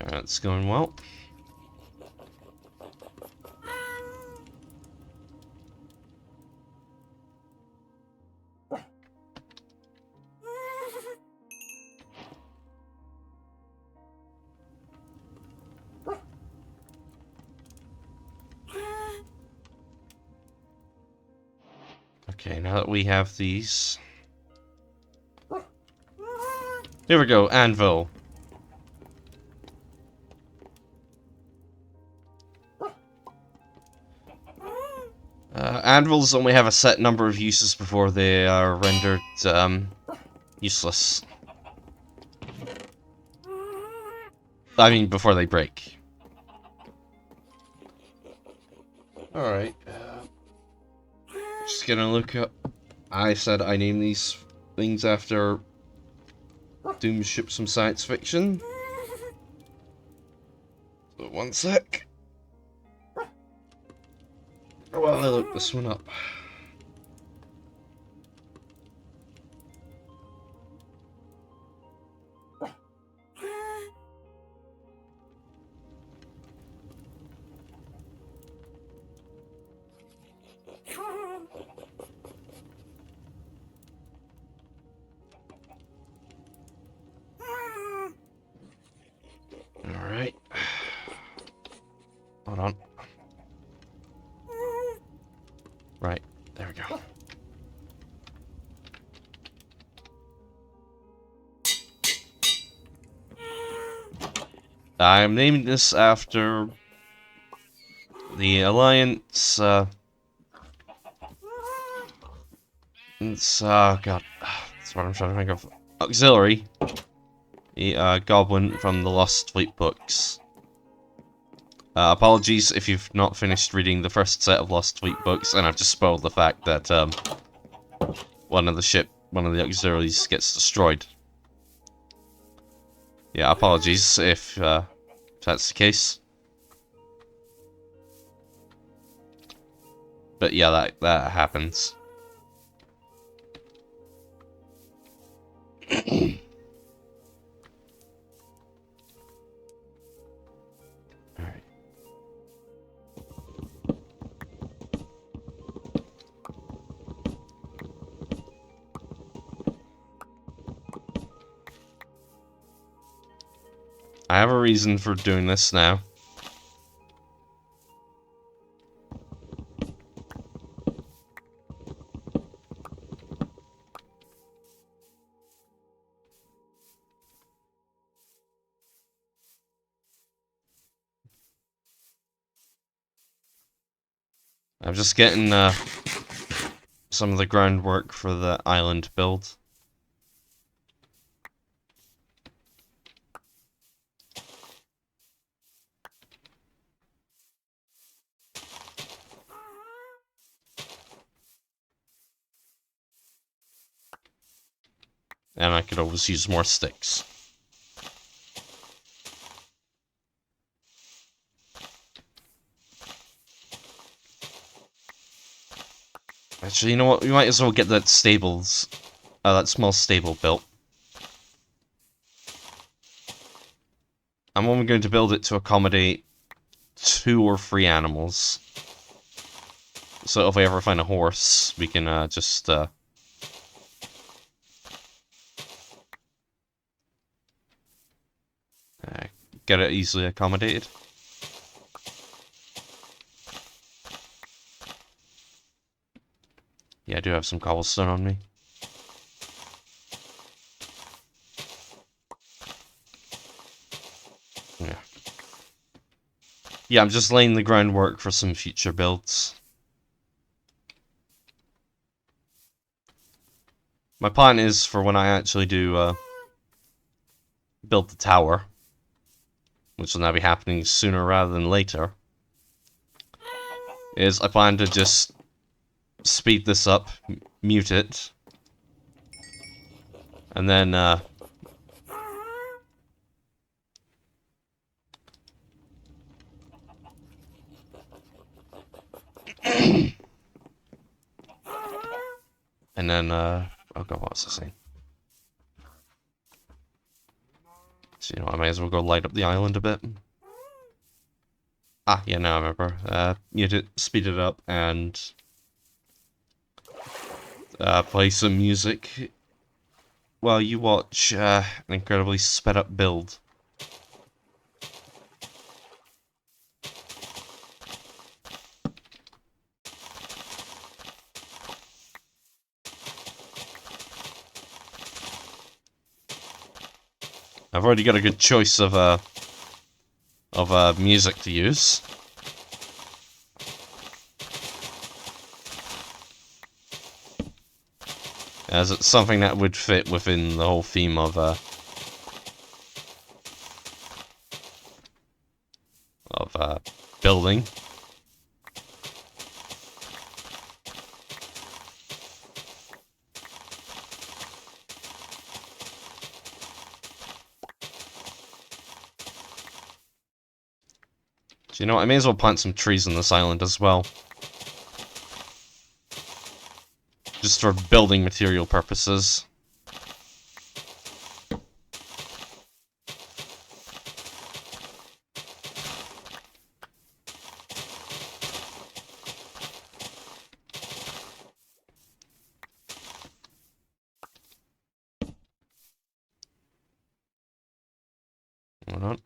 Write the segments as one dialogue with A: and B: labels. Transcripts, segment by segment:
A: That's going well. Okay, now that we have these... Here we go, anvil. Anvils only have a set number of uses before they are rendered useless. I mean, before they break. Alright. Just gonna look up... I said I name these things after Doom ships from science fiction. So one sec. Well, I look this one up. Alright. Hold on. Right, there we go. I'm naming this after the Alliance, it's, God, that's what I'm trying to think of. Auxiliary Goblin from the Lost Fleet books. Apologies if you've not finished reading the first set of Lost Fleet books, and I've just spoiled the fact that, one of the auxiliaries gets destroyed. Yeah, apologies if that's the case. But yeah, that happens. Alright. I have a reason for doing this now. I'm just getting some of the groundwork for the island build. And I could always use more sticks. Actually, you know what? We might as well get that that small stable built. I'm only going to build it to accommodate 2 or 3 animals. So if we ever find a horse, we can just get it easily accommodated. Yeah, I do have some cobblestone on me. Yeah. Yeah, I'm just laying the groundwork for some future builds. My plan is for when I actually do build the tower, which will now be happening sooner rather than later, is I plan to just speed this up, mute it, and then oh god, what was I saying? So, I might as well go light up the island a bit. Ah, yeah, now I remember. You had to speed it up and play some music while you watch an incredibly sped up build. I've already got a good choice of music to use. As it's something that would fit within the whole theme of building. So, you know what, I may as well plant some trees on this island as well. Just for building material purposes. Hold on.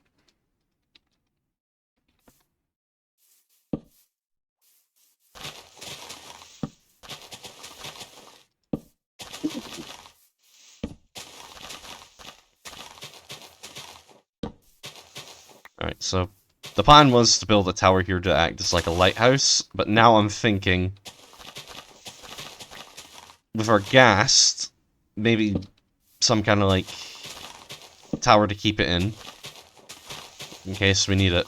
A: Alright, so the plan was to build a tower here to act as like a lighthouse, but now I'm thinking with our gas, maybe some kind of like tower to keep it in case we need it.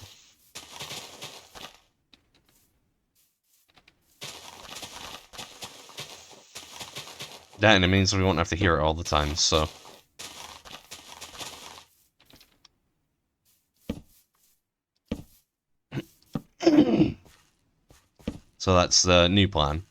A: That and it means we won't have to hear it all the time, so. So that's the new plan.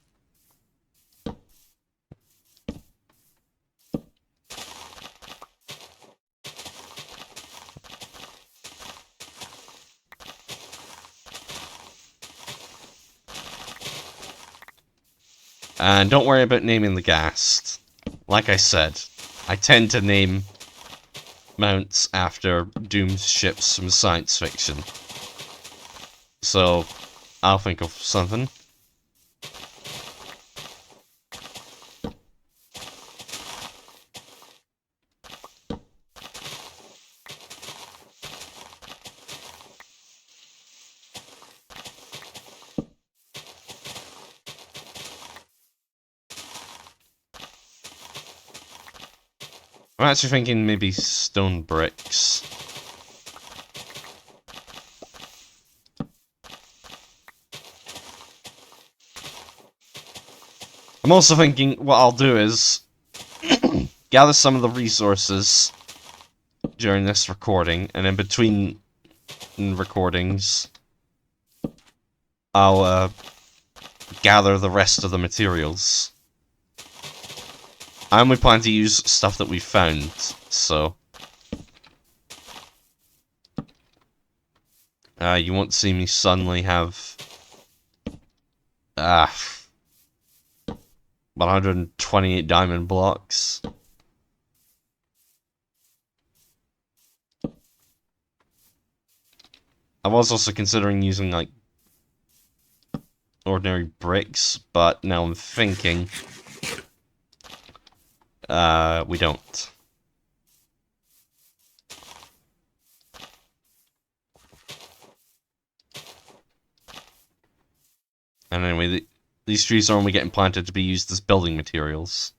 A: And don't worry about naming the ghast. Like I said, I tend to name mounts after doomed ships from science fiction. So, I'll think of something. I'm actually thinking maybe stone bricks. I'm also thinking what I'll do is gather some of the resources during this recording, and in between recordings, I'll gather the rest of the materials. I only plan to use stuff that we found, so. You won't see me suddenly have 128 diamond blocks. I was also considering using, like, ordinary bricks, but now I'm thinking we don't. And anyway, these trees are only getting planted to be used as building materials.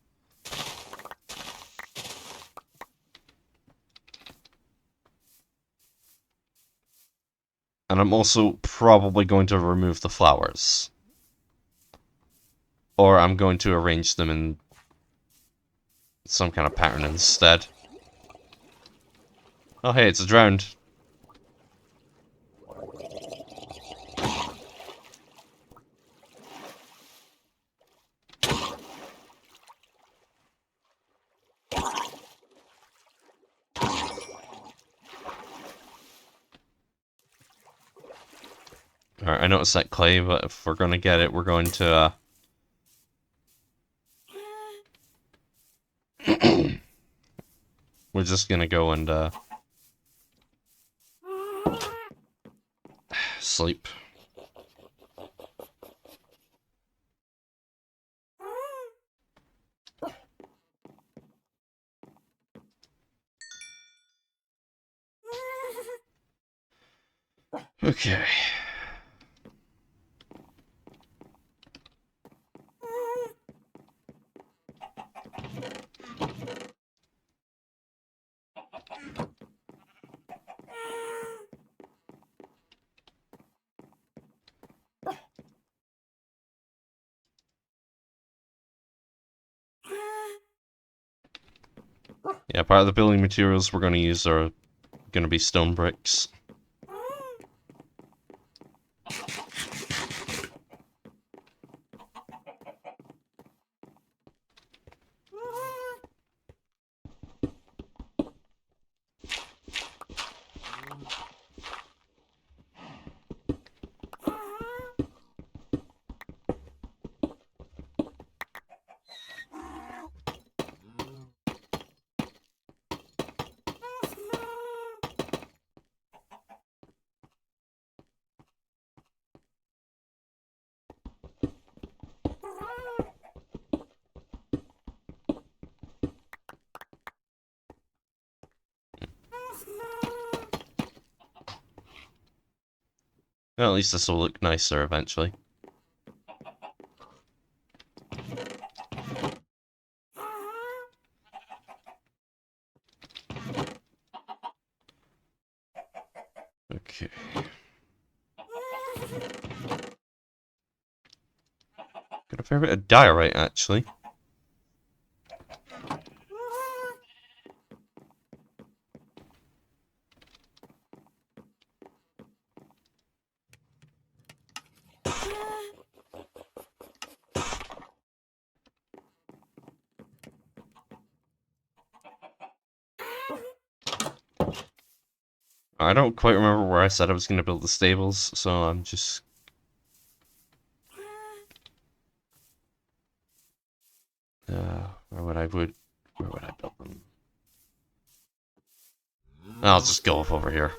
A: And I'm also probably going to remove the flowers. Or I'm going to arrange them in some kind of pattern instead. Oh hey, it's a drowned. Alright, I noticed that clay, but if we're gonna get it, we're going to, we're just gonna go and, sleep. Okay. Yeah, part of the building materials we're gonna use are gonna be stone bricks. Well, at least this will look nicer eventually. Okay. Got a fair bit of diorite, actually. I don't quite remember where I said I was going to build the stables, so I'm just... where would I build them? I'll just go off over here.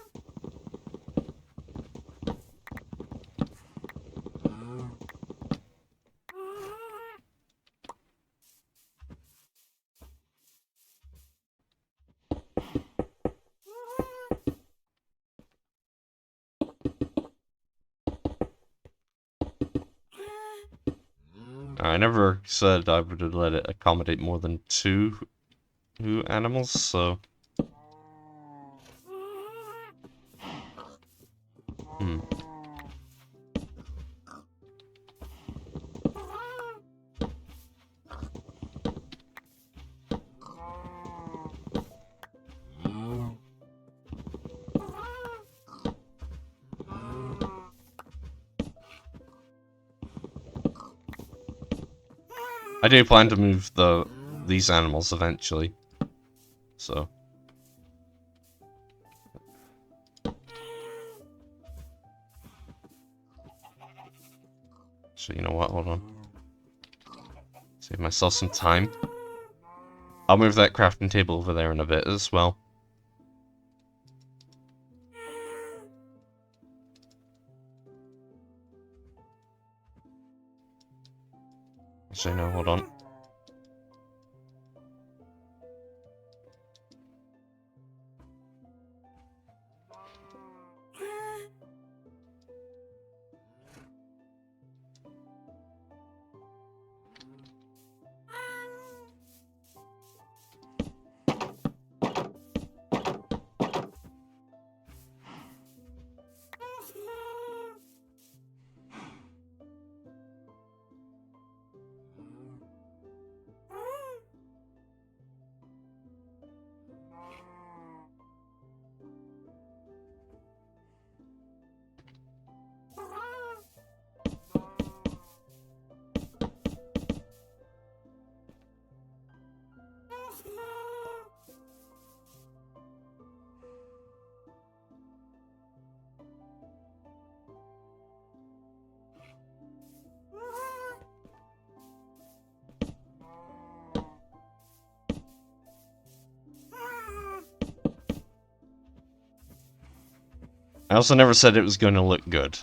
A: I never said I would let it accommodate more than two animals, so... I do plan to move these animals eventually, so... So you know what, hold on. Save myself some time. I'll move that crafting table over there in a bit as well. Actually, no, hold on. I also never said it was going to look good.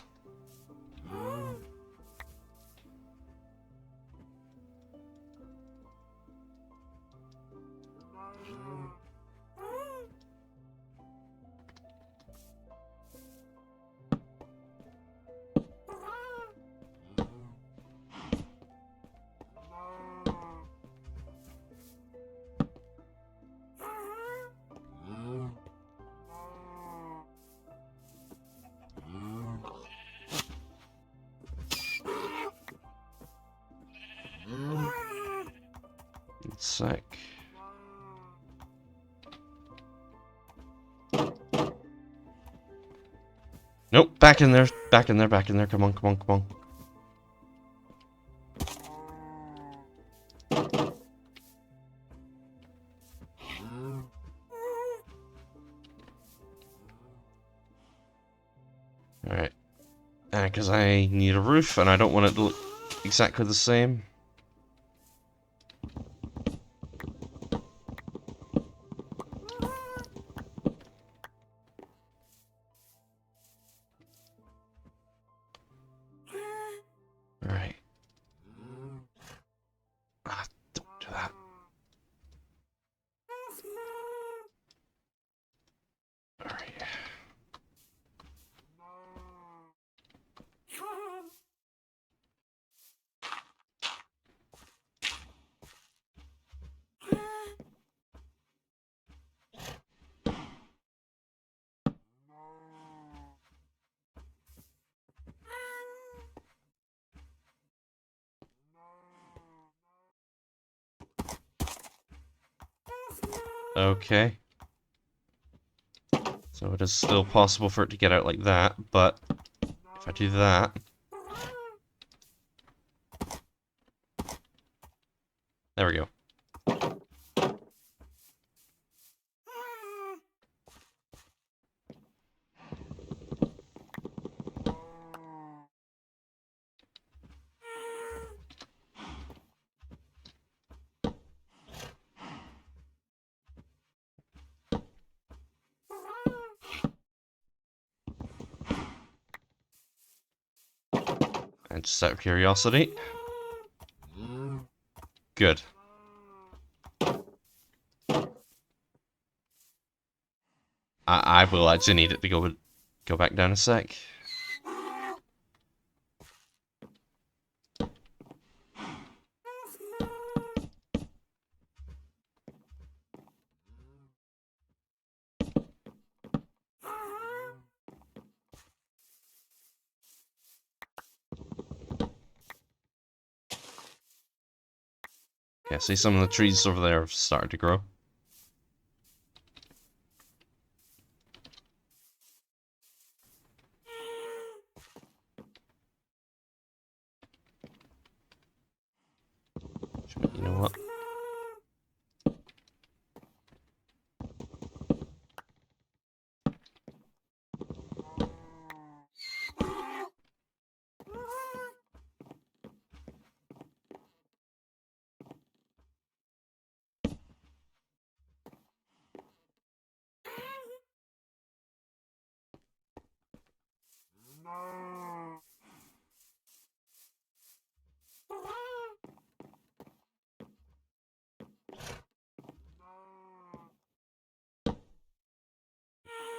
A: One sec. Nope, back in there, back in there, back in there. Come on, come on, come on. Alright. Because I need a roof, and I don't want it to look exactly the same. Alright. Ah, don't do that. Alright. Okay. So it is still possible for it to get out like that, but if I do that... There we go. And just out of curiosity. Good. I will actually need it to go back down a sec. Yeah, see some of the trees over there have started to grow. You know what?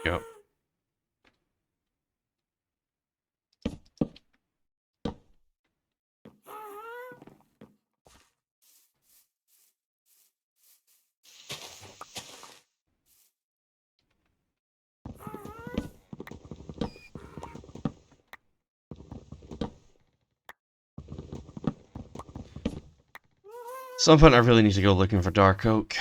A: Go. At some point I really need to go looking for dark oak.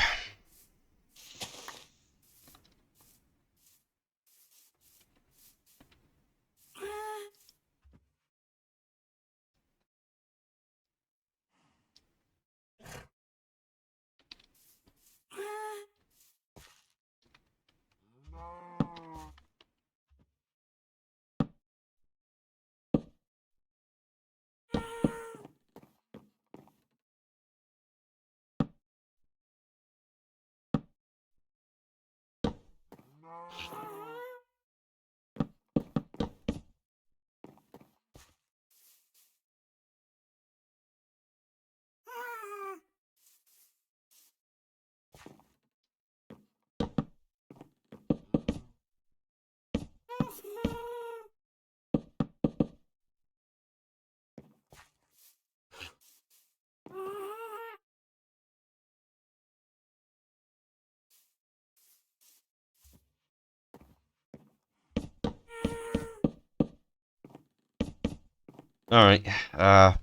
A: Alright, not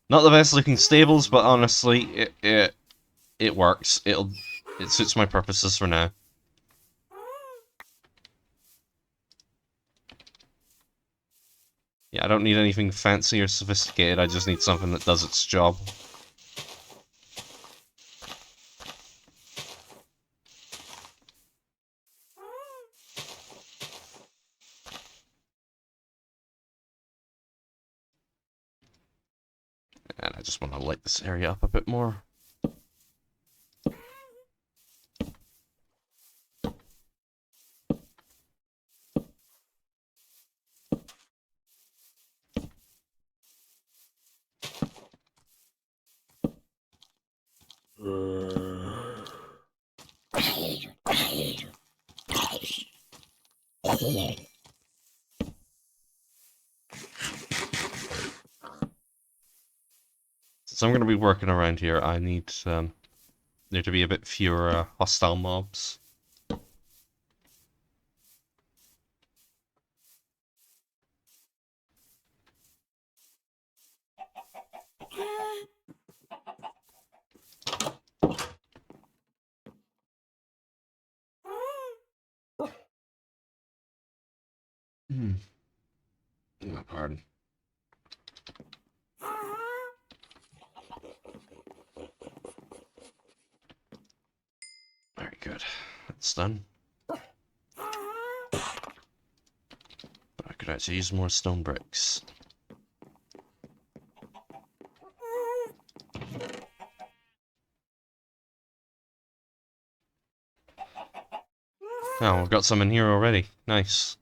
A: the best looking stables, but honestly, it works. It suits my purposes for now. Yeah, I don't need anything fancy or sophisticated, I just need something that does its job. And I just want to light this area up a bit more. Since I'm going to be working around here, I need there to be a bit fewer hostile mobs. Pardon. Very good. That's done. But I could actually use more stone bricks. Oh, we've got some in here already. Nice.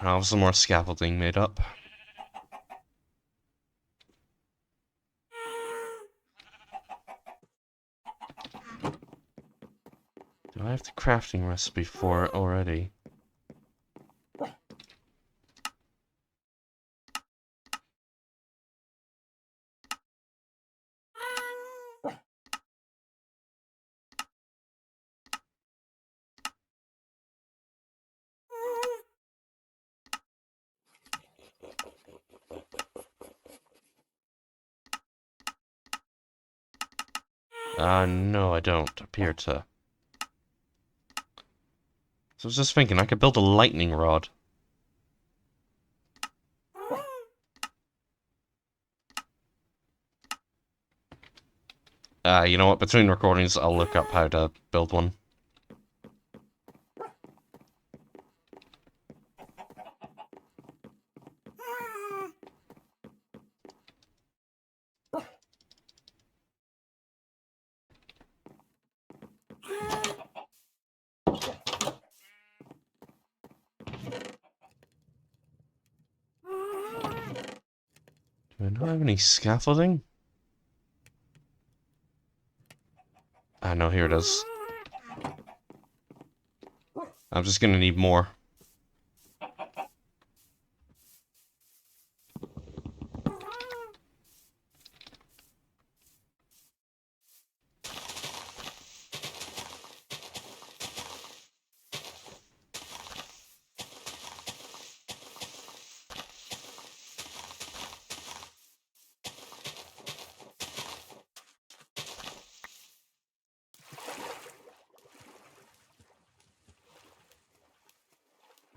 A: I'll have some more scaffolding made up. Do I have the crafting recipe for it already? No, I don't appear to. So I was just thinking, I could build a lightning rod. You know what, between recordings, I'll look up how to build one. Do I not have any scaffolding? No, here it is. I'm just gonna need more.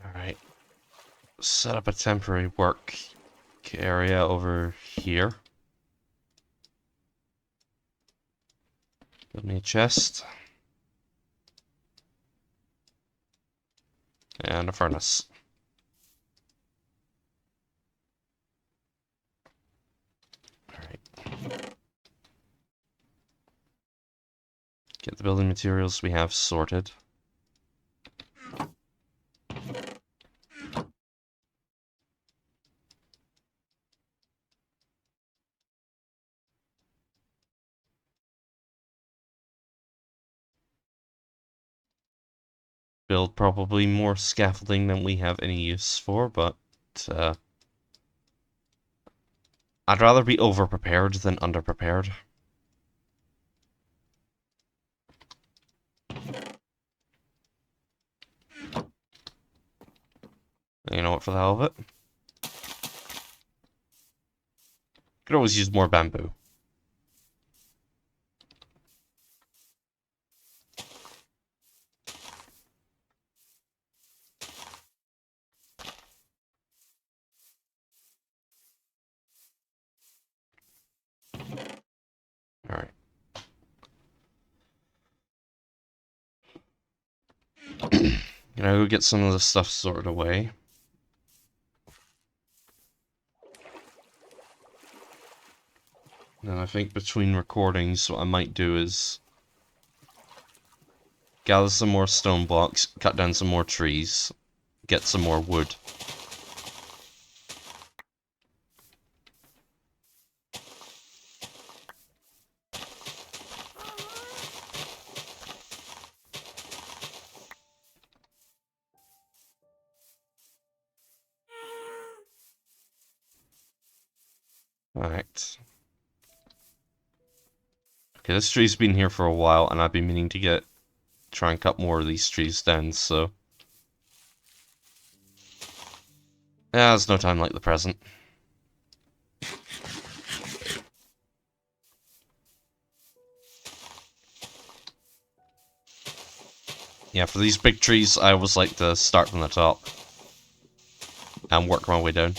A: Alright. Set up a temporary work area over here. Build me a chest. And a furnace. Alright. Get the building materials we have sorted. Build probably more scaffolding than we have any use for, but I'd rather be over-prepared than under-prepared. You know what, for the hell of it. Could always use more bamboo. Alright. Gonna go get some of the stuff sorted away. And I think between recordings, what I might do is gather some more stone blocks, cut down some more trees, get some more wood. Alright. Okay, this tree's been here for a while, and I've been meaning to try and cut more of these trees down, so... Yeah, there's no time like the present. Yeah, for these big trees, I always like to start from the top and work my way down.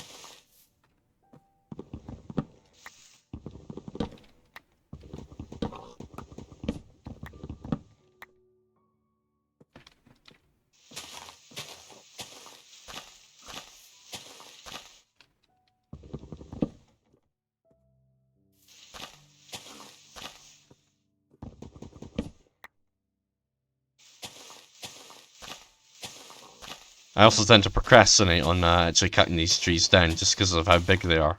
A: I also tend to procrastinate on actually cutting these trees down just because of how big they are.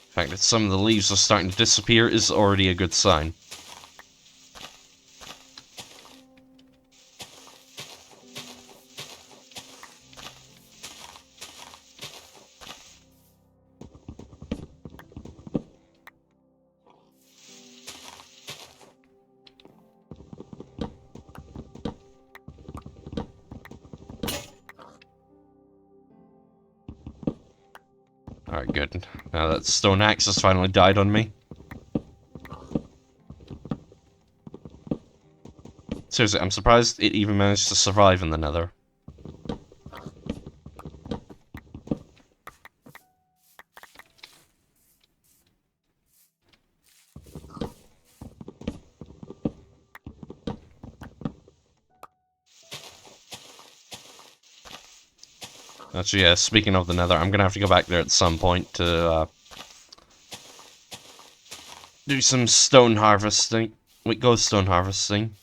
A: The fact that some of the leaves are starting to disappear is already a good sign. Alright, good. Now that stone axe has finally died on me. Seriously, I'm surprised it even managed to survive in the nether. Actually, yeah, speaking of the nether, I'm gonna have to go back there at some point to do some stone harvesting. Wait, go stone harvesting.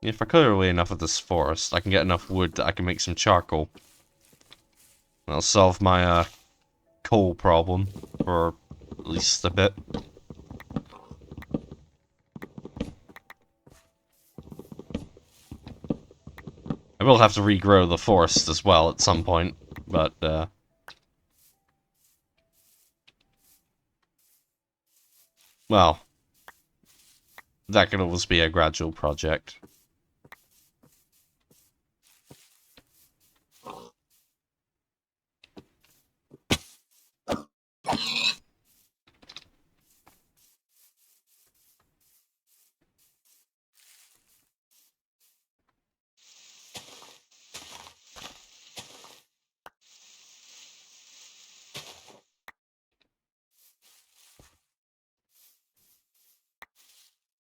A: If I clear away enough of this forest, I can get enough wood that I can make some charcoal. That'll solve my coal problem for at least a bit. I will have to regrow the forest as well at some point, but well, that could always be a gradual project.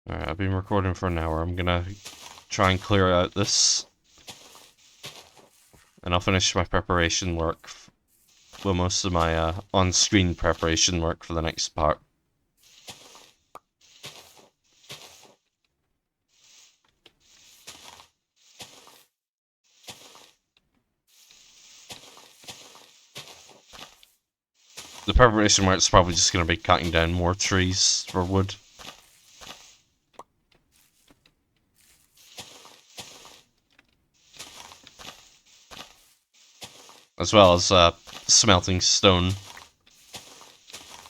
A: Alright, I've been recording for an hour. I'm gonna try and clear out this. And I'll finish my preparation work. Well, most of my on-screen preparation work for the next part. The preparation work's probably just going to be cutting down more trees for wood. As well as smelting stone.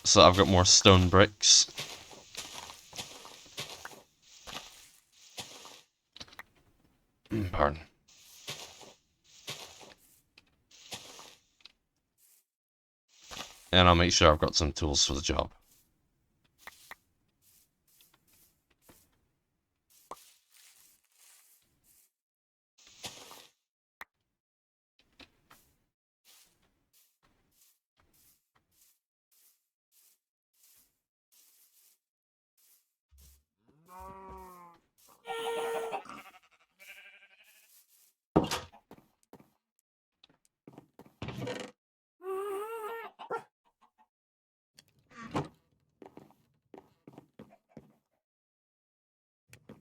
A: So I've got more stone bricks. Pardon. And I'll make sure I've got some tools for the job.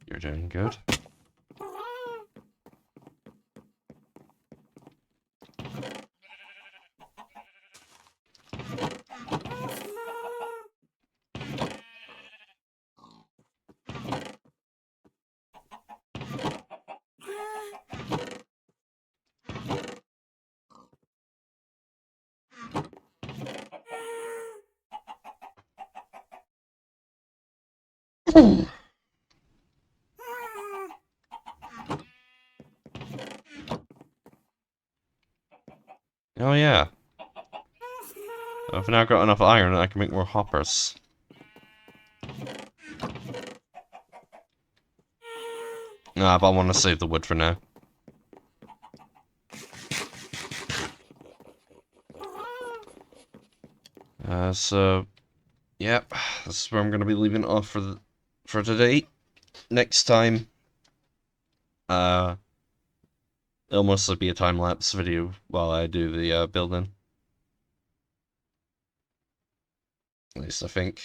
A: You're doing good. Oh yeah. I've now got enough iron that I can make more hoppers. Nah, but I want to save the wood for now. So, yep, this is where I'm going to be leaving it off for today. Next time, it'll mostly be a time-lapse video while I do the building. At least I think.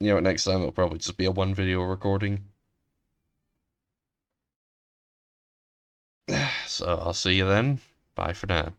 A: You know what, next time it'll probably just be a one video recording. So I'll see you then. Bye for now.